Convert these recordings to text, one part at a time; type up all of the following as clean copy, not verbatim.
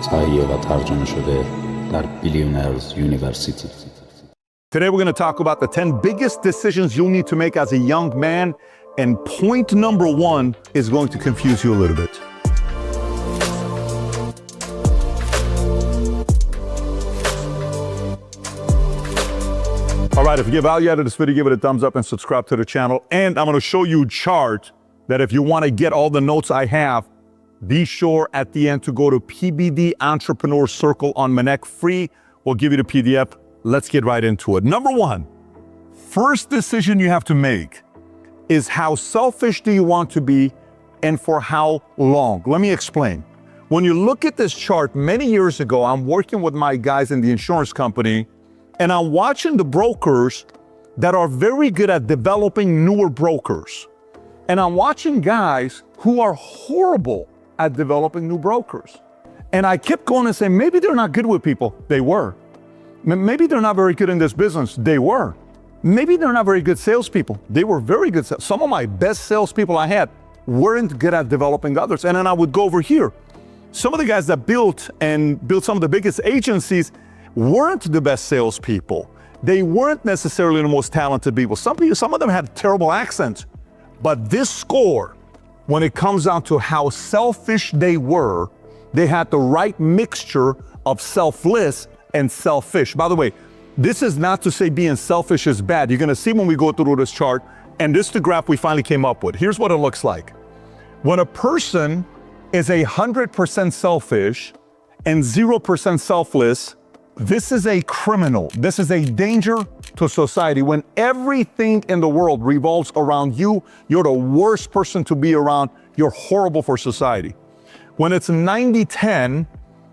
تهیه و ترجمه شده در بیلیونرز یونیورسیتی. Today we're going to talk about the 10 biggest decisions you'll need to make as a young man, and point number one is going to confuse you a little bit. All right, if you get value out of this video, give it a thumbs up and subscribe to the channel. And I'm going to show you a chart that if you want to get all the notes I have, be sure at the end to go to PBD Entrepreneur Circle on Manek free. We'll give you the PDF. Let's get right into it. Number one, first decision you have to make is how selfish do you want to be and for how long? Let me explain. When you look at this chart, many years ago, I'm working with my guys in the insurance company, and I'm watching the brokers that are very good at developing newer brokers. And I'm watching guys who are horrible at developing new brokers. And I kept going and saying, maybe they're not good with people. They were. Maybe they're not very good in this business. They were. Maybe they're not very good salespeople. They were very good. Some of my best salespeople I had weren't good at developing others. And then I would go over here. Some of the guys that built some of the biggest agencies weren't the best salespeople. They weren't necessarily the most talented people. Some of them had terrible accents. But this score, when it comes down to how selfish they were, they had the right mixture of selfless and selfish. By the way, this is not to say being selfish is bad. You're gonna see when we go through this chart, and this is the graph we finally came up with. Here's what it looks like. When a person is 100% selfish and 0% selfless, this is a criminal. This is a danger to society. When everything in the world revolves around you, you're the worst person to be around. You're horrible for society. When it's 90-10,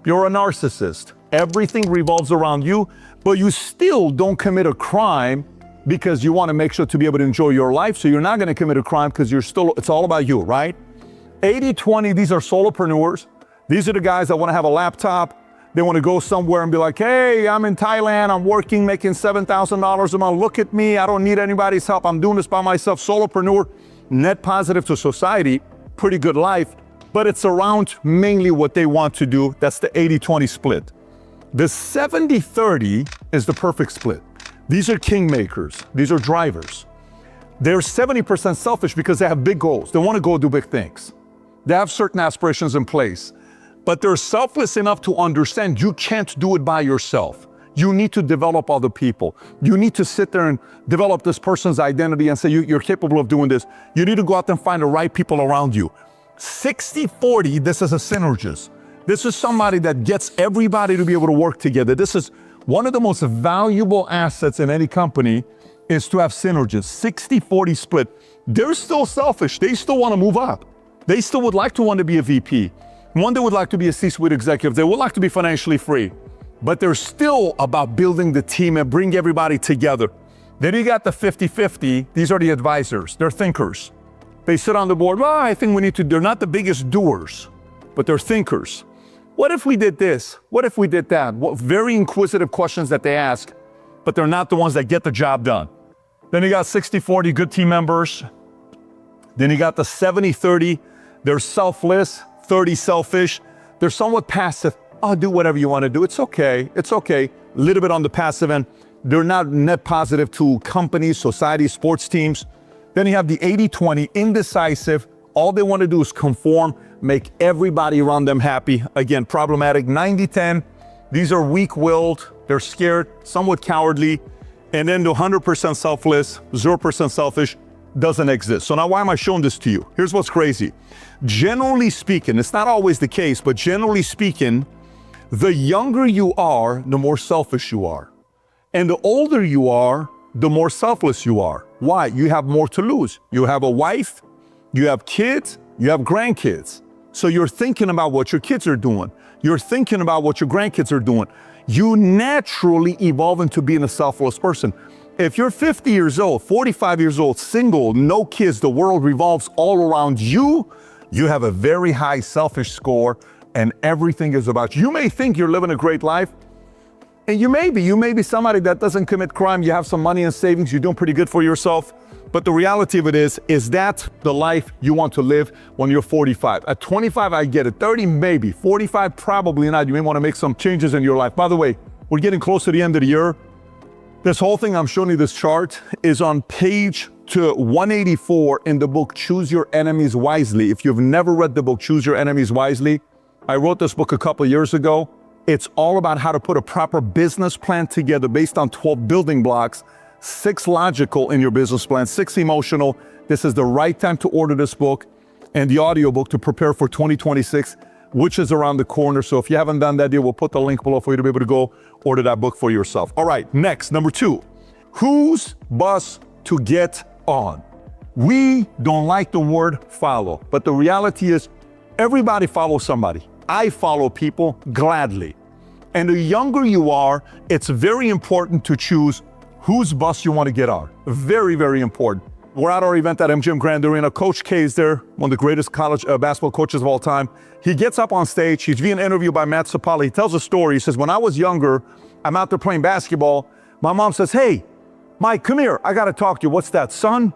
you're a narcissist. Everything revolves around you, but you still don't commit a crime because you want to make sure to be able to enjoy your life. So you're not going to commit a crime because it's all about you, right? 80-20, these are solopreneurs. These are the guys that want to have a laptop. They want to go somewhere and be like, hey, I'm in Thailand, I'm working, making $7,000 a month. Look at me, I don't need anybody's help. I'm doing this by myself. Solopreneur, net positive to society, pretty good life, but it's around mainly what they want to do. That's the 80-20 split. The 70-30 is the perfect split. These are kingmakers. These are drivers. They're 70% selfish because they have big goals. They want to go do big things. They have certain aspirations in place, but they're selfless enough to understand you can't do it by yourself. You need to develop other people. You need to sit there and develop this person's identity and say, you're capable of doing this. You need to go out and find the right people around you. 60-40, this is a synergist. This is somebody that gets everybody to be able to work together. This is one of the most valuable assets in any company is to have synergists. 60-40 split. They're still selfish. They still want to move up. They still would like to want to be a VP. One, they would like to be a C-suite executive. They would like to be financially free. But they're still about building the team and bring everybody together. Then you got the 50-50. These are the advisors. They're thinkers. They sit on the board. Well, I think we need to. They're not the biggest doers, but they're thinkers. What if we did this? What if we did that? What very inquisitive questions that they ask, but they're not the ones that get the job done. Then you got 60-40 good team members. Then you got the 70-30. They're selfless, 30 selfish. They're somewhat passive. Oh, do whatever you want to do. It's okay. It's okay. A little bit on the passive end. They're not net positive to companies, society, sports teams. Then you have the 80-20, indecisive. All they want to do is conform, make everybody around them happy. Again, problematic. 90-10. These are weak-willed. They're scared, somewhat cowardly. And then the 100% selfless, 0% selfish doesn't exist. So now why am I showing this to you? Here's what's crazy. Generally speaking, it's not always the case, but generally speaking, the younger you are, the more selfish you are. And the older you are, the more selfless you are. Why? You have more to lose. You have a wife, you have kids, you have grandkids. So you're thinking about what your kids are doing. You're thinking about what your grandkids are doing. You naturally evolve into being a selfless person. If you're 50 years old, 45 years old, single, no kids, the world revolves all around you, you have a very high selfish score and everything is about you. You may think you're living a great life, and you may be somebody that doesn't commit crime, you have some money in savings, you're doing pretty good for yourself, But the reality of it is that the life you want to live when you're 45? At 25, I get it. 30, maybe. 45, probably not. You may want to make some changes in your life. By the way, we're getting close to the end of the year. This whole thing I'm showing you, this chart, is on page 184 in the book, Choose Your Enemies Wisely. If you've never read the book, Choose Your Enemies Wisely, I wrote this book a couple of years ago. It's all about how to put a proper business plan together based on 12 building blocks, 6 logical in your business plan, 6 emotional. This is the right time to order this book and the audiobook to prepare for 2026, which is around the corner. So if you haven't done that yet, we'll put the link below for you to be able to go order that book for yourself. All right, next, number 2, whose bus to get on. We don't like the word follow, but the reality is everybody follows somebody. I follow people gladly. And the younger you are, it's very important to choose whose bus you want to get on. Very, very important. We're at our event at MGM Grand Arena. Coach K is there, one of the greatest college basketball coaches of all time. He gets up on stage. He's being interviewed by Matt Sapali. He tells a story. He says, when I was younger, I'm out there playing basketball. My mom says, hey, Mike, come here. I got to talk to you. What's that, son?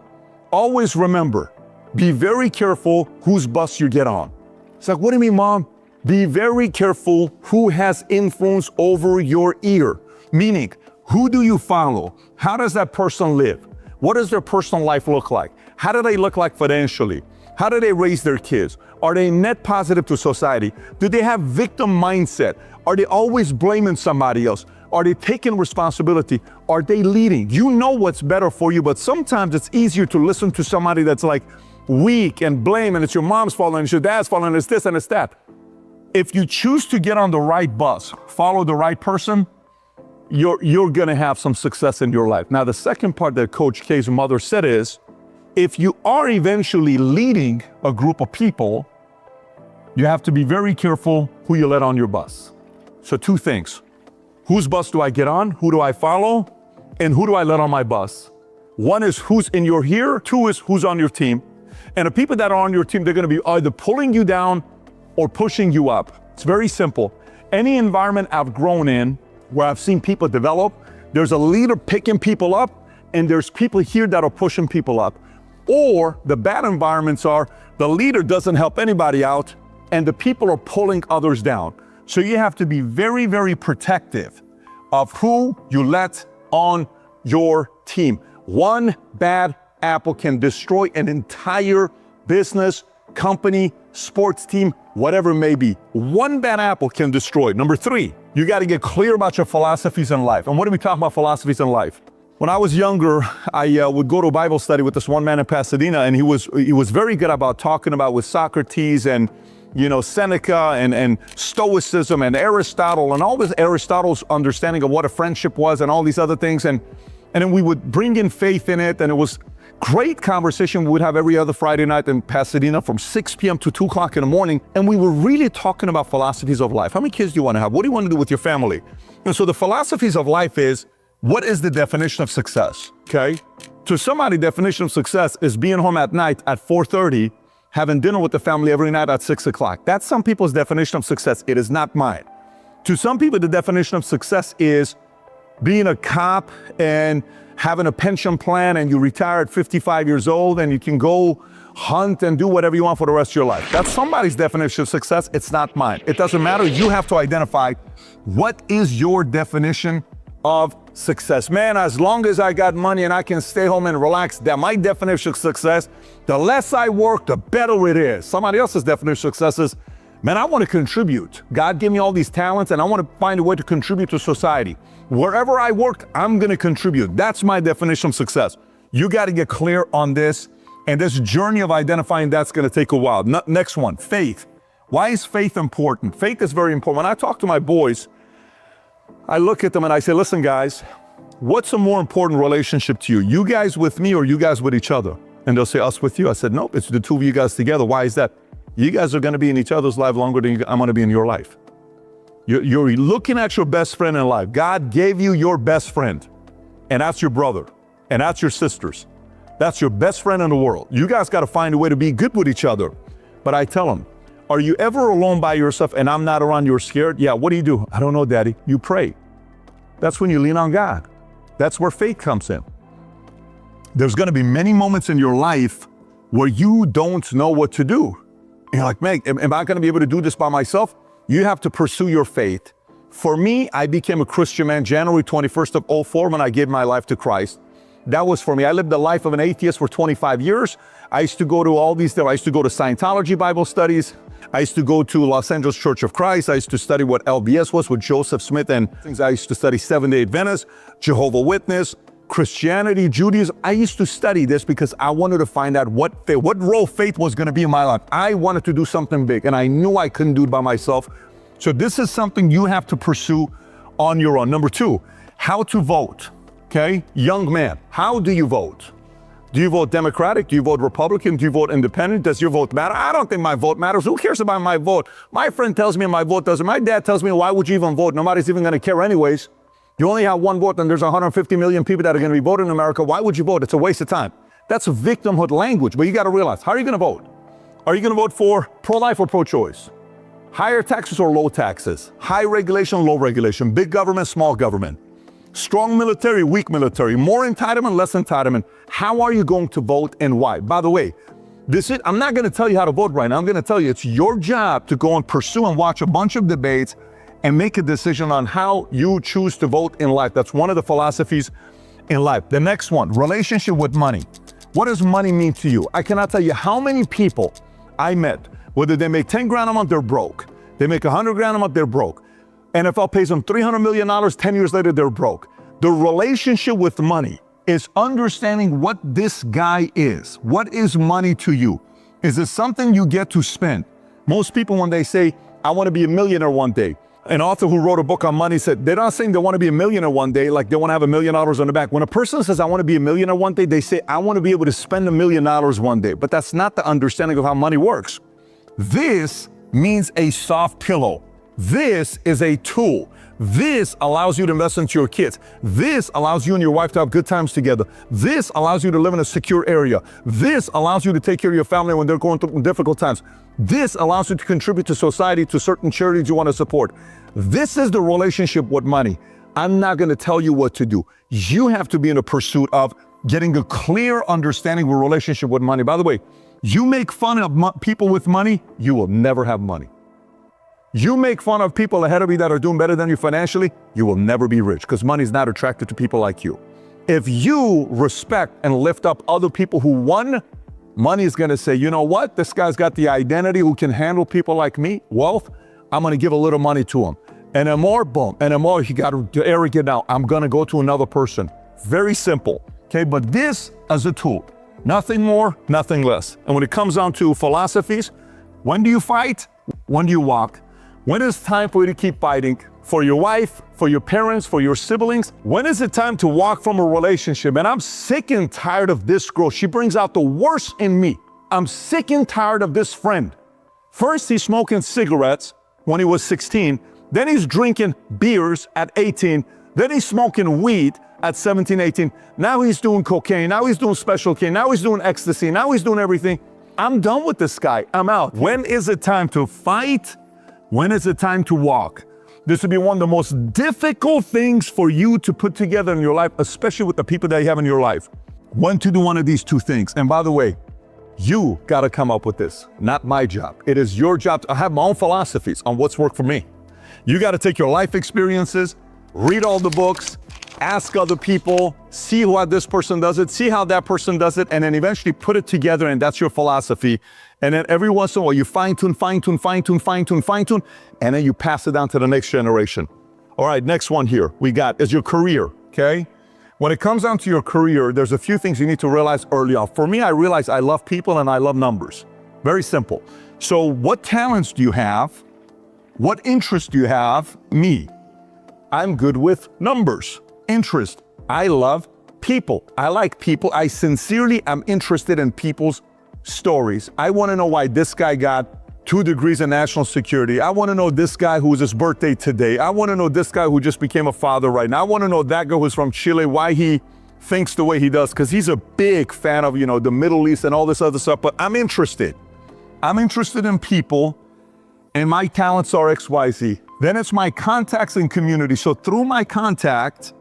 Always remember, be very careful whose bus you get on. It's like, what do you mean, Mom? Be very careful who has influence over your ear. Meaning, who do you follow? How does that person live? What does their personal life look like? How do they look like financially? How do they raise their kids? Are they net positive to society? Do they have victim mindset? Are they always blaming somebody else? Are they taking responsibility? Are they leading? You know what's better for you, but sometimes it's easier to listen to somebody that's like weak and blame, and it's your mom's fault, and it's your dad's fault, and it's this and it's that. If you choose to get on the right bus, follow the right person, you're gonna have some success in your life. Now, the second part that Coach K's mother said is, if you are eventually leading a group of people, you have to be very careful who you let on your bus. So 2 things. Whose bus do I get on? Who do I follow? And who do I let on my bus? 1 is who's in your ear. 2 is who's on your team. And the people that are on your team, they're gonna be either pulling you down or pushing you up. It's very simple. Any environment I've grown in where I've seen people develop, there's a leader picking people up and there's people here that are pushing people up. Or the bad environments are the leader doesn't help anybody out and the people are pulling others down. So you have to be very, very protective of who you let on your team. 1 bad apple can destroy an entire business, company, sports team, whatever it may be. 1 bad apple can destroy. Number 3, you got to get clear about your philosophies in life. And what are we talking about philosophies in life? When I was younger, I would go to a Bible study with this one man in Pasadena, and he was very good about talking about with Socrates and Seneca and Stoicism and Aristotle and all this Aristotle's understanding of what a friendship was and all these other things. And then we would bring in faith in it, and it was great conversation we would have every other Friday night in Pasadena from 6 p.m. to 2 o'clock in the morning. And we were really talking about philosophies of life. How many kids do you want to have? What do you want to do with your family? And so the philosophies of life is, what is the definition of success? Okay? To somebody, definition of success is being home at night at 4:30, having dinner with the family every night at 6 o'clock. That's some people's definition of success. It is not mine. To some people, the definition of success is being a cop and having a pension plan and you retire at 55 years old and you can go hunt and do whatever you want for the rest of your life. That's somebody's definition of success. It's not mine. It doesn't matter. You have to identify what is your definition of success. Man, as long as I got money and I can stay home and relax, that my definition of success, the less I work, the better it is. Somebody else's definition of success is, man, I want to contribute. God gave me all these talents and I want to find a way to contribute to society. Wherever I work, I'm going to contribute. That's my definition of success. You got to get clear on this, and this journey of identifying that's going to take a while. Next one, faith. Why is faith important? Faith is very important. When I talk to my boys, I look at them and I say, listen, guys, what's a more important relationship to you? You guys with me or you guys with each other? And they'll say, us with you. I said, nope, it's the 2 of you guys together. Why is that? You guys are going to be in each other's life longer than I'm going to be in your life. You're looking at your best friend in life. God gave you your best friend, and that's your brother, and that's your sisters. That's your best friend in the world. You guys got to find a way to be good with each other. But I tell them, are you ever alone by yourself and I'm not around, you're scared? Yeah, what do? I don't know, Daddy. You pray. That's when you lean on God. That's where faith comes in. there's going to be many moments in your life where you don't know what to do. You're like, man, am I going to be able to do this by myself? You have to pursue your faith. For me, I became a Christian man January 21st of 2004 when I gave my life to Christ. That was for me. I lived the life of an atheist for 25 years. I used to go to I used to go to Scientology Bible studies. I used to go to Los Angeles Church of Christ. I used to study what LBS was with Joseph Smith and things. I used to study Seventh-day Adventists, Jehovah's Witness, Christianity, Judaism. I used to study this because I wanted to find out what role faith was going to be in my life. I wanted to do something big, and I knew I couldn't do it by myself. So this is something you have to pursue on your own. Number two, how to vote. Okay, young man, how do you vote? Do you vote Democratic? Do you vote Republican? Do you vote Independent? Does your vote matter? I don't think my vote matters. Who cares about my vote? My friend tells me my vote doesn't. My dad tells me, why would you even vote? Nobody's even going to care anyways. You only have one vote and there's 150 million people that are going to be voting in America. Why would you vote? It's a waste of time. That's a victimhood language, but you got to realize, how are you going to vote? Are you going to vote for pro-life or pro-choice? Higher taxes or low taxes? High regulation, low regulation? Big government, small government? Strong military, weak military? More entitlement, less entitlement? How are you going to vote and why? By the way, I'm not going to tell you how to vote right now. I'm going to tell you it's your job to go and pursue and watch a bunch of debates and make a decision on how you choose to vote in life. That's one of the philosophies in life. The next one, relationship with money. What does money mean to you? I cannot tell you how many people I met, whether they make 10 grand a month, they're broke. They make 100 grand a month, they're broke. NFL pays them $300 million, 10 years later, they're broke. The relationship with money is understanding what this guy is. What is money to you? Is it something you get to spend? Most people, when they say, I want to be a millionaire one day, an author who wrote a book on money said, they're not saying they want to be a millionaire one day, like they want to have $1 million on the back. When a person says, I want to be a millionaire one day, they say, I want to be able to spend $1 million one day. But that's not the understanding of how money works. This means a soft pillow. This is a tool. This allows you to invest into your kids. This allows you and your wife to have good times together. This allows you to live in a secure area. This allows you to take care of your family when they're going through difficult times. This allows you to contribute to society, to certain charities you want to support. This is the relationship with money. I'm not going to tell you what to do. You have to be in a pursuit of getting a clear understanding of a relationship with money. By the way, you make fun of people with money, you will never have money. You make fun of people ahead of you that are doing better than you financially, you will never be rich because money is not attracted to people like you. If you respect and lift up other people who won, money is going to say, you know what? This guy's got the identity who can handle people like me, wealth. I'm going to give a little money to him. And then more, boom. And then more, he got arrogant now. I'm going to go to another person. Very simple. Okay, but this as a tool. Nothing more, nothing less. And when it comes down to philosophies, when do you fight? When do you walk? When is time for you to keep fighting? For your wife, for your parents, for your siblings? When is it time to walk from a relationship? And I'm sick and tired of this girl. She brings out the worst in me. I'm sick and tired of this friend. First, he's smoking cigarettes when he was 16. Then he's drinking beers at 18. Then he's smoking weed at 17, 18. Now he's doing cocaine. Now he's doing special K. Now he's doing ecstasy. Now he's doing everything. I'm done with this guy. I'm out. When is it time to fight? When is it time to walk? This would be one of the most difficult things for you to put together in your life, especially with the people that you have in your life. When to do one of these two things. And by the way, you got to come up with this, not my job. It is your job. I have my own philosophies on what's worked for me. You got to take your life experiences, read all the books, ask other people, see how this person does it, see how that person does it, and then eventually put it together, and that's your philosophy. And then every once in a while, you fine-tune, and then you pass it down to the next generation. All right, next one here we got is your career, okay? When it comes down to your career, there's a few things you need to realize early on. For me, I realized I love people and I love numbers. Very simple. So what talents do you have? What interests do you have? Me. I'm good with numbers. Interest. I love people. I like people. I sincerely am interested in people's stories. I want to know why this guy got 2 degrees in national security. I want to know this guy who's his birthday today. I want to know this guy who just became a father right now. I want to know that guy who's from Chile, why he thinks the way he does, because he's a big fan of, the Middle East and all this other stuff, but I'm interested. I'm interested in people, and my talents are XYZ. Then it's my contacts and community. So through my contact,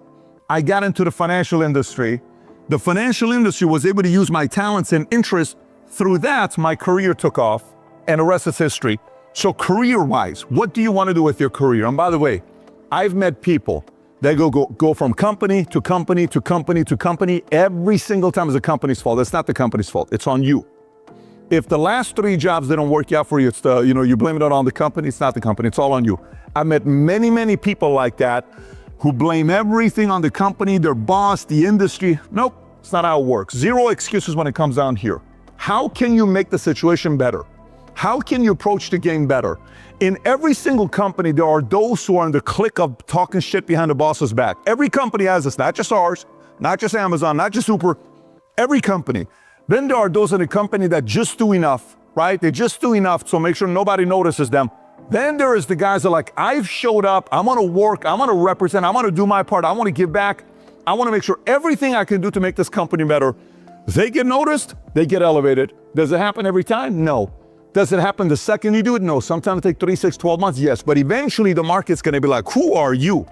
I got into the financial industry. The financial industry was able to use my talents and interests. Through that, my career took off, and the rest is history. So career-wise, what do you want to do with your career? And by the way, I've met people that go from company to company to company to company. Every single time is the company's fault. It's not the company's fault. It's on you. If the last 3 jobs didn't work out for you, it's you blame it on the company. It's not the company. It's all on you. I met many, many people like that who blame everything on the company, their boss, the industry. Nope, it's not how it works. Zero excuses when it comes down here. How can you make the situation better? How can you approach the game better? In every single company, there are those who are in the clique of talking shit behind the boss's back. Every company has this, not just ours, not just Amazon, not just Uber, every company. Then there are those in the company that just do enough, right? They just do enough so make sure nobody notices them. Then there is the guys that are like, I've showed up, I'm gonna work, I'm gonna represent, I'm gonna do my part, I wanna give back, I wanna make sure everything I can do to make this company better. They get noticed, they get elevated. Does it happen every time? No. Does it happen the second you do it? No. Sometimes it takes 3, 6, 12 months, yes. But eventually the market's gonna be like, who are you?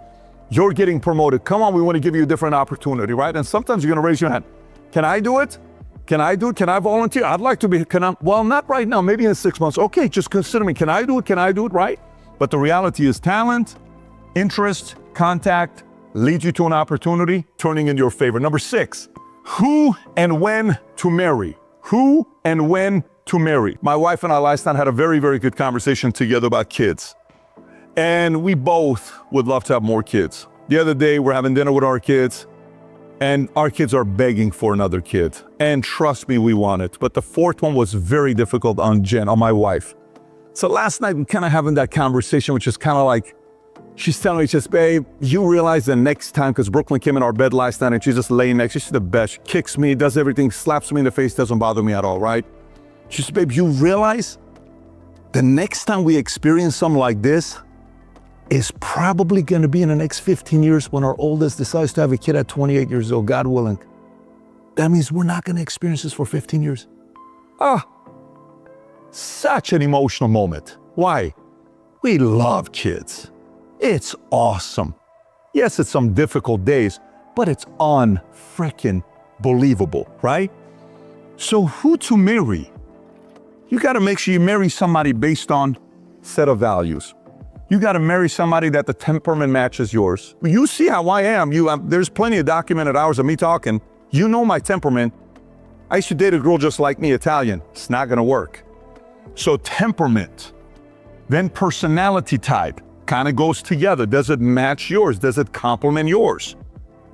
You're getting promoted. Come on, we wanna give you a different opportunity, right? And sometimes you're gonna raise your hand. Can I do it? Can I do it? Can I volunteer? I'd like to be, well, not right now, maybe in 6 months. Okay, just consider me. Can I do it? Can I do it, right? But the reality is talent, interest, contact leads you to an opportunity, turning in your favor. Number 6, who and when to marry. Who and when to marry. My wife and I last night had a very, very good conversation together about kids. And we both would love to have more kids. The other day, we're having dinner with our kids, and our kids are begging for another kid. And trust me, we want it. But the 4th one was very difficult on my wife. So last night, we kind of having that conversation, which is kind of like, she's telling me, just, babe, you realize the next time, because Brooklyn came in our bed last night and she's just laying next, she's the best. She kicks me, does everything, slaps me in the face, doesn't bother me at all, right? She said, babe, you realize the next time we experience something like this is probably going to be in the next 15 years when our oldest decides to have a kid at 28 years old, God willing. That means we're not going to experience this for 15 years. Such an emotional moment. Why? We love kids. It's awesome. Yes, it's some difficult days, but it's unfreaking believable, right? So who to marry? You got to make sure you marry somebody based on set of values. You got to marry somebody that the temperament matches yours. You see how I am. There's plenty of documented hours of me talking. You know my temperament. I used to date a girl just like me, Italian. It's not going to work. So temperament, then personality type. Kind of goes together. Does it match yours? Does it complement yours?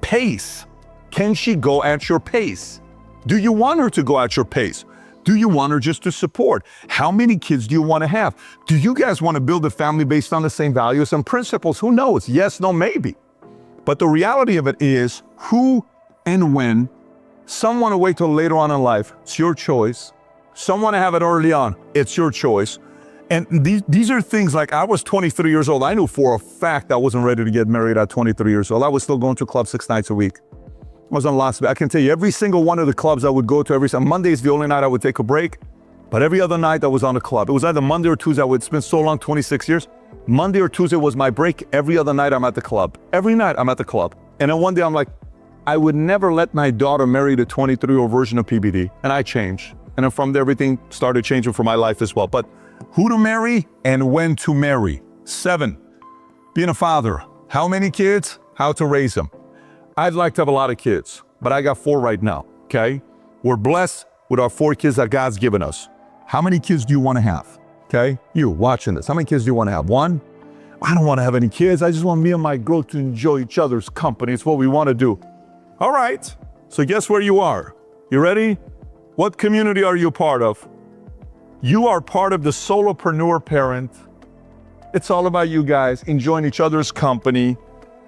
Pace. Can she go at your pace? Do you want her to go at your pace? Do you want her just to support? How many kids do you want to have? Do you guys want to build a family based on the same values and principles? Who knows? Yes, no, maybe. But the reality of it is who and when. Some want to wait till later on in life. It's your choice. Some want to have it early on. It's your choice. And these are things like, I was 23 years old. I knew for a fact I wasn't ready to get married at 23 years old. I was still going to clubs 6 nights a week. I was on Las Vegas. I can tell you, every single one of the clubs I would go to, Monday is the only night I would take a break, but every other night I was on a club. It was either Monday or Tuesday. It's been so long, 26 years. Monday or Tuesday was my break. Every other night I'm at the club. Every night I'm at the club. And then one day I'm like, I would never let my daughter marry the 23-year-old version of PBD. And I changed. And then from there, everything started changing for my life as well. But who to marry and when to marry. 7, being a father. How many kids? How to raise them. I'd like to have a lot of kids, but I got 4 right now, okay? We're blessed with our 4 kids that God's given us. How many kids do you want to have, okay? You watching this, how many kids do you want to have? 1? I don't want to have any kids. I just want me and my girl to enjoy each other's company. It's what we want to do. All right, so guess where you are? You ready? What community are you part of? You are part of the solopreneur parent. It's all about you guys enjoying each other's company.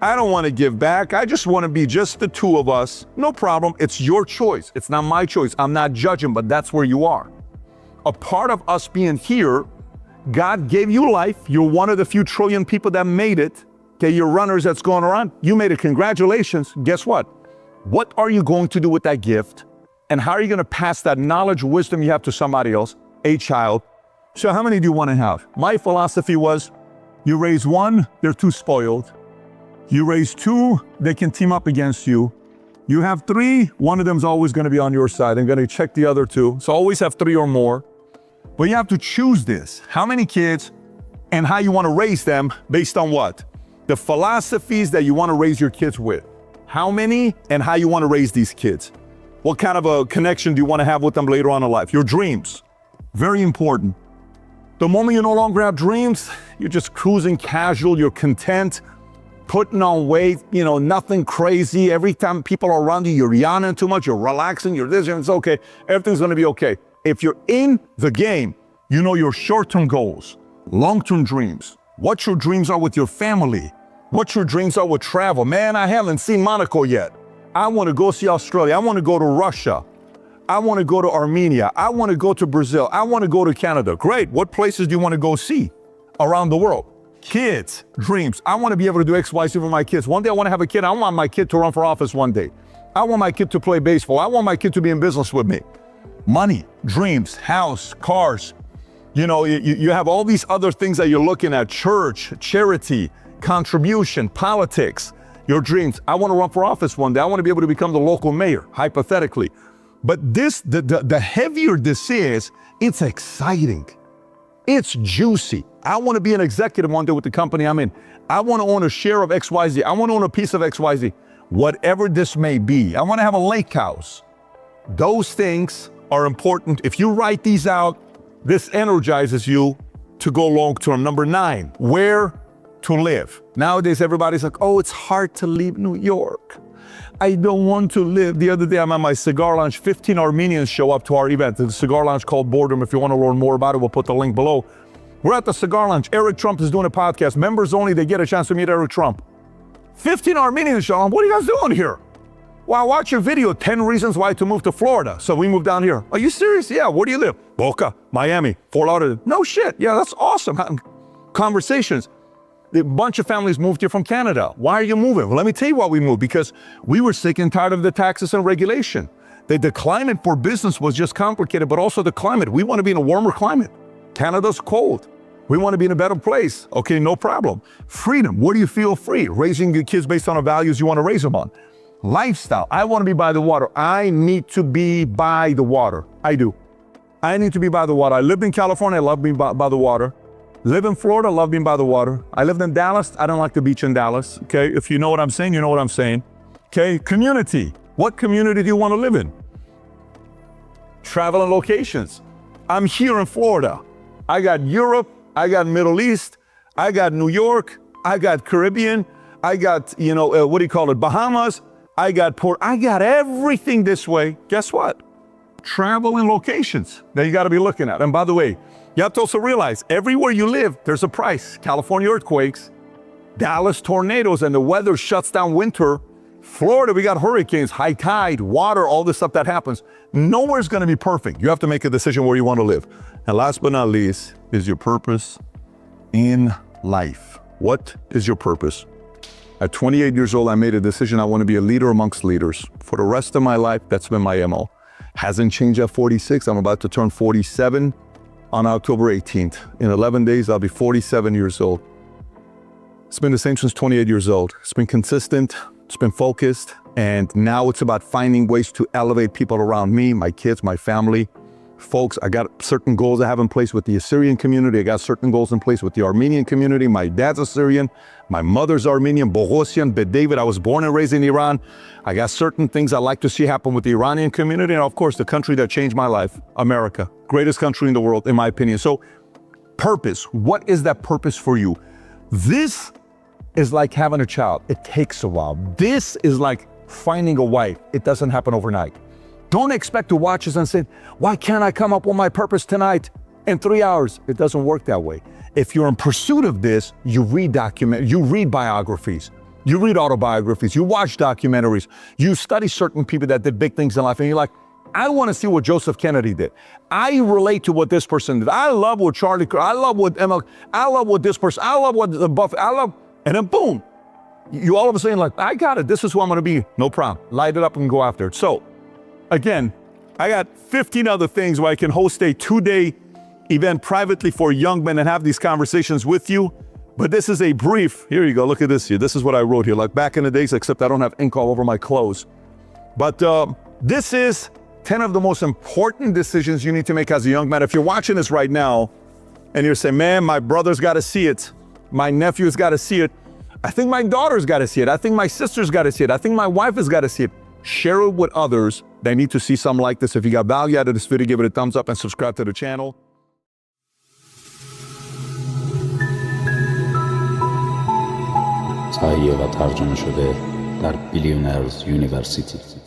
I don't want to give back. I just want to be just the 2 of us. No problem. It's your choice. It's not my choice. I'm not judging, but that's where you are. A part of us being here, God gave you life. You're one of the few trillion people that made it. Okay, you're runners that's going around. You made it. Congratulations. Guess what? What are you going to do with that gift? And how are you going to pass that knowledge, wisdom you have to somebody else, a child? So how many do you want to have? My philosophy was, you raise 1, they're too spoiled. You raise 2, they can team up against you. You have 3, one of them's always going to be on your side. I'm going to check the other 2. So always have 3 or more. But you have to choose this. How many kids and how you want to raise them based on what? The philosophies that you want to raise your kids with. How many and how you want to raise these kids. What kind of a connection do you want to have with them later on in life? Your dreams. Very important. The moment you no longer have dreams, you're just cruising casual, you're content, putting on weight, you know, nothing crazy. Every time people are around you, you're yawning too much, you're relaxing, you're this, and it's okay. Everything's going to be okay. If you're in the game, you know your short-term goals, long-term dreams, what your dreams are with your family, what your dreams are with travel. Man, I haven't seen Monaco yet. I want to go see Australia. I want to go to Russia. I want to go to Armenia. I want to go to Brazil. I want to go to Canada. Great. What places do you want to go see around the world? Kids, dreams. I want to be able to do X, Y, Z for my kids. One day I want to have a kid. I want my kid to run for office one day. I want my kid to play baseball. I want my kid to be in business with me. Money, dreams, house, cars. You know, you have all these other things that you're looking at. Church, charity, contribution, politics, your dreams. I want to run for office one day. I want to be able to become the local mayor, hypothetically. But this, the heavier this is, it's exciting. It's juicy. I want to be an executive one day with the company I'm in. I want to own a share of XYZ. I want to own a piece of XYZ. Whatever this may be. I want to have a lake house. Those things are important. If you write these out, this energizes you to go long term. Number 9, where to live. Nowadays, everybody's like, oh, it's hard to leave New York. I don't want to live. The other day, I'm at my cigar lounge. 15 Armenians show up to our event. The cigar lounge called Boredom. If you want to learn more about it, we'll put the link below. We're at the cigar lounge. Eric Trump is doing a podcast. Members only, they get a chance to meet Eric Trump. 15 Armenians show up. What are you guys doing here? Well, I watched your video, 10 reasons why to move to Florida. So we moved down here. Are you serious? Yeah, where do you live? Boca, Miami, Fort Lauderdale. No shit. Yeah, that's awesome. Conversations. A bunch of families moved here from Canada. Why are you moving? Well, let me tell you why we moved. Because we were sick and tired of the taxes and regulation. The climate for business was just complicated, but also the climate. We want to be in a warmer climate. Canada's cold. We want to be in a better place. Okay, no problem. Freedom. Where do you feel free? Raising your kids based on the values you want to raise them on. Lifestyle. I want to be by the water. I need to be by the water. I do. I need to be by the water. I lived in California. I love being by the water. Live in Florida. Love being by the water. I lived in Dallas. I don't like the beach in Dallas. Okay. If you know what I'm saying, you know what I'm saying. Okay. Community. What community do you want to live in? Travel and locations. I'm here in Florida. I got Europe. I got Middle East. I got New York. I got Caribbean. I got, what do you call it? Bahamas. I got I got everything this way. Guess what? Travel and locations that you got to be looking at. And by the way, you have to also realize everywhere you live, there's a price. California earthquakes, Dallas tornadoes, and the weather shuts down winter. Florida, we got hurricanes, high tide, water, all this stuff that happens. Nowhere's going to be perfect. You have to make a decision where you want to live. And last but not least is your purpose in life. What is your purpose? At 28 years old, I made a decision. I want to be a leader amongst leaders. For the rest of my life, that's been my MO. Hasn't changed at 46. I'm about to turn 47 on October 18th. In 11 days, I'll be 47 years old. It's been the same since 28 years old. It's been consistent. It's been focused. And now it's about finding ways to elevate people around me, my kids, my family. Folks, I got certain goals I have in place with the Assyrian community. I got certain goals in place with the Armenian community. My dad's Assyrian. My mother's Armenian, Boghosian, but David, I was born and raised in Iran. I got certain things I like to see happen with the Iranian community. And of course, the country that changed my life, America. Greatest country in the world, in my opinion. So purpose, what is that purpose for you? This is like having a child. It takes a while. This is like finding a wife. It doesn't happen overnight. Don't expect to watch us and say, why can't I come up with my purpose tonight in 3 hours? It doesn't work that way. If you're in pursuit of this, you read biographies, you read autobiographies, you watch documentaries, you study certain people that did big things in life, and you're like, I want to see what Joseph Kennedy did. I relate to what this person did. I love what Charlie, I love what Emma, I love what this person, I love what the Buffett, and then boom, you all of a sudden like, I got it, this is who I'm going to be, no problem. Light it up and go after it. So, again, I got 15 other things where I can host a 2-day event privately for young men and have these conversations with you. But this is a brief, here you go, look at this here. This is what I wrote here, like back in the days, except I don't have ink all over my clothes. But this is 10 of the most important decisions you need to make as a young man. If you're watching this right now and you're saying, man, my brother's got to see it, my nephew's got to see it, I think my daughter's got to see it, I think my sister's got to see it, I think my wife has got to see it. Share it with others. They need to see something like this. If you got value out of this video, give it a thumbs up and subscribe to the channel. تهیه و ترجمه شده در بیلیونرز یونیورسیتی.